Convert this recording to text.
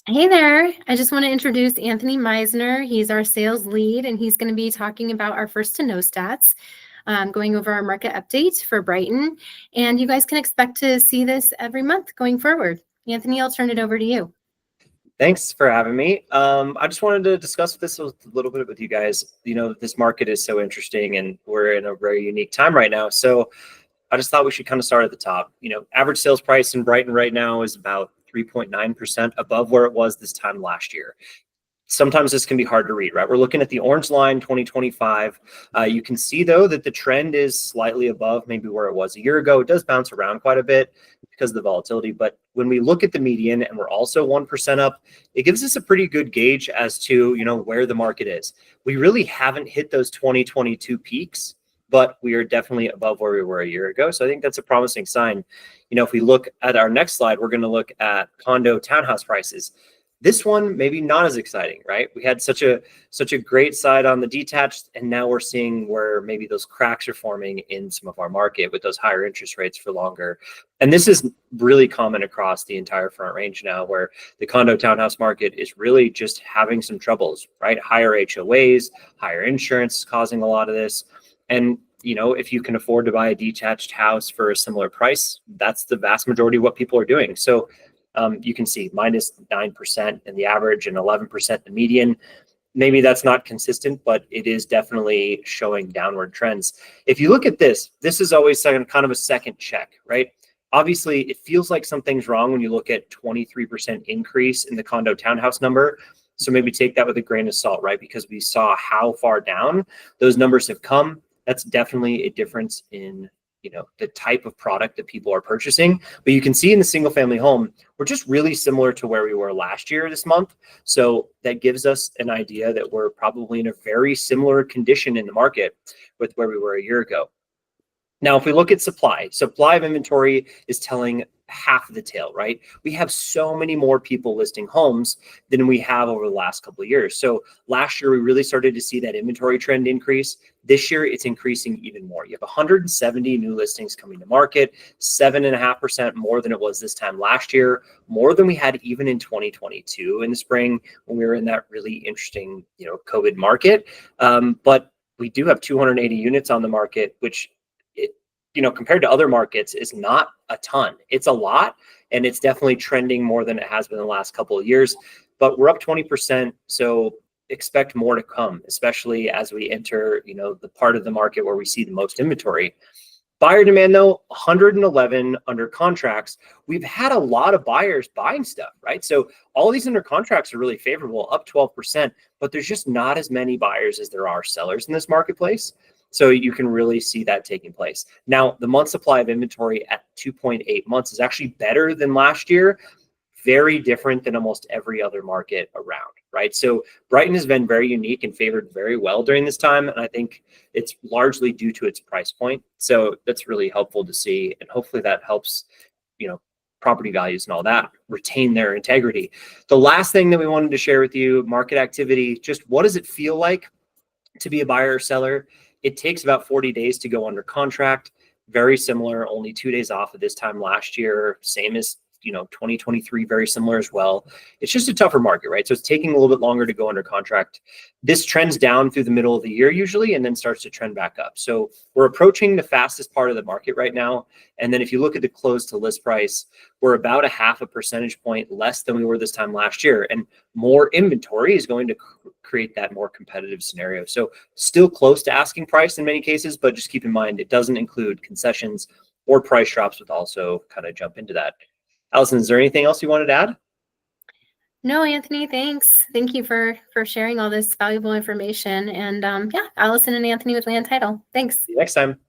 Hey there. I just want to introduce Anthony Meisner. He's our sales lead, and he's going to be talking about our first to know stats, going over our market updates for Brighton. And you guys can expect to see this every month going forward. Anthony, I'll turn it over to you. Thanks for having me. I just wanted to discuss this a little bit with you guys. This market is so interesting and we're in a very unique time right now. So I just thought we should kind of start at the top. Average sales price in Brighton right now is about 3.9% above where it was this time last year. Sometimes this can be hard to read, right? We're looking at the orange line 2025. You can see though that the trend is slightly above maybe where it was a year ago. It does bounce around quite a bit because of the volatility. But when we look at the median and we're also 1% up, it gives us a pretty good gauge as to, where the market is. We really haven't hit those 2022 peaks, but we are definitely above where we were a year ago. So I think that's a promising sign. If we look at our next slide, we're going to look at condo townhouse prices. This one maybe not as exciting, right? We had such a great side on the detached, and now we're seeing where maybe those cracks are forming in some of our market with those higher interest rates for longer. And this is really common across the entire front range now, where the condo townhouse market is really just having some troubles, right? Higher HOAs, higher insurance is causing a lot of this. And if you can afford to buy a detached house for a similar price, that's the vast majority of what people are doing. So you can see -9% in the average and 11% the median. Maybe that's not consistent, but it is definitely showing downward trends. If you look at this is always kind of a second check, right? Obviously, it feels like something's wrong when you look at 23% increase in the condo townhouse number. So maybe take that with a grain of salt, right? Because we saw how far down those numbers have come. That's definitely a difference in the type of product that people are purchasing. But you can see in the single family home, we're just really similar to where we were last year this month. So that gives us an idea that we're probably in a very similar condition in the market with where we were a year ago. Now, if we look at supply of inventory is telling half of the tale, right? We have so many more people listing homes than we have over the last couple of years. So last year, we really started to see that inventory trend increase. This year, it's increasing even more. You have 170 new listings coming to market, 7.5% more than it was this time last year, more than we had even in 2022 in the spring when we were in that really interesting, COVID market. But we do have 280 units on the market, which compared to other markets is not a ton. It's a lot, and it's definitely trending more than it has been the last couple of years, but we're up 20%. So expect more to come, especially as we enter, the part of the market where we see the most inventory. Buyer demand though, 111 under contracts. We've had a lot of buyers buying stuff, right? So all these under contracts are really favorable, up 12%, but there's just not as many buyers as there are sellers in this marketplace. So you can really see that taking place. Now, the month supply of inventory at 2.8 months is actually better than last year. Very different than almost every other market around, right? So Brighton has been very unique and favored very well during this time. And I think it's largely due to its price point. So that's really helpful to see. And hopefully that helps, property values and all that retain their integrity. The last thing that we wanted to share with you, market activity, just what does it feel like to be a buyer or seller? It takes about 40 days to go under contract. Very similar, only 2 days off of this time last year. Same as 2023, very similar as well. It's just a tougher market, right? So it's taking a little bit longer to go under contract. This trends down through the middle of the year usually, and then starts to trend back up. So we're approaching the fastest part of the market right now. And then if you look at the close to list price, we're about a 0.5 percentage point less than we were this time last year. And more inventory is going to create that more competitive scenario. So still close to asking price in many cases, but just keep in mind, it doesn't include concessions or price drops, would also kind of jump into that. Alyson, is there anything else you wanted to add? No, Anthony, thanks. Thank you for sharing all this valuable information. And yeah, Alyson and Anthony with Land Title. Thanks. See you next time.